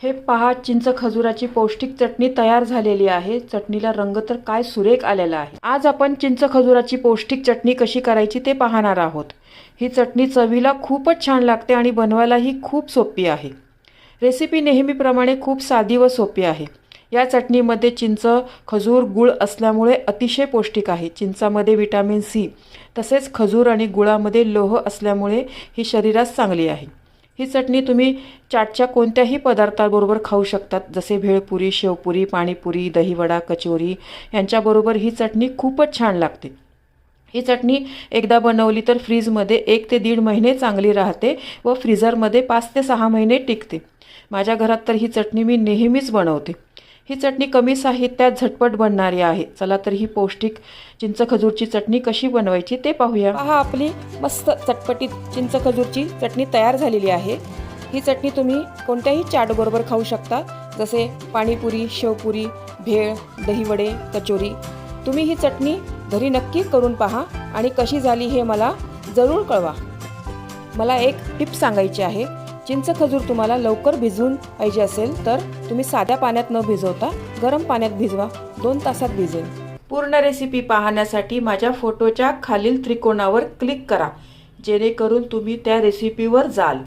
हे पहा, चिंच खजुराची पौष्टिक चटणी तयार झालेली आहे। चटणीला रंग तर काय सुरेख आलेला आहे। आज आपण चिंच खजुराची पौष्टिक चटणी कशी करायची ते पाहणार आहोत। ही चटणी चवीला खूपच छान लागते आणि बनवायलाही खूप सोपी आहे। रेसिपी नेहमीप्रमाणे खूप साधी व सोपी आहे। या चटणीमध्ये चिंच, खजूर, गूळ असल्यामुळे अतिशय पौष्टिक आहे। चिंचामध्ये विटॅमिन सी तसेच खजूर आणि गुळामध्ये लोह असल्यामुळे ही शरीरास चांगली आहे। ही चटणी तुम्ही चाटच्या कोणत्याही पदार्थाबरोबर खाऊ शकतात, जसे भेळपुरी, शेवपुरी, पाणीपुरी, दहीवडा, कचोरी यांच्याबरोबर ही चटणी खूपच छान लागते। ही चटणी एकदा बनवली तर फ्रीजमध्ये 1 ते 1.5 महिने चांगली राहते व फ्रीझरमध्ये 5 ते 6 महिने टिकते। माझ्या घरात तर ही चटणी मी नेहमीच बनवते। ही चटणी कमी साहित्यात झटपट बनणारी आहे। चला तर ही पौष्टिक चिंच खजूरची चटणी कशी बनवायची ते पाहूया। पहा, आपली मस्त चटपटीत चिंच खजूरची चटणी तयार झालेली आहे। ही चटणी तुम्ही कोणत्याही चाट बरोबर खाऊ शकता, जसे पाणीपुरी, शेवपुरी, भेळ, दहीवडे, कचोरी। तुम्ही ही चटणी घरी नक्की करून पहा आणि कशी झाली हे मला जरूर कळवा। मला एक टिप सांगायची आहे। चिंच खजूर तुम्हाला लवकर भिजवून पाहिजे असेल तर तुम्ही साध्या पाण्यात न भिजवता गरम पाण्यात भिजवा, 2 तासात भिजेल। पूर्ण रेसिपी पाहण्यासाठी माझ्या फोटोच्या खालील त्रिकोणावर क्लिक करा, जेणेकरून तुम्ही त्या रेसिपीवर जाल।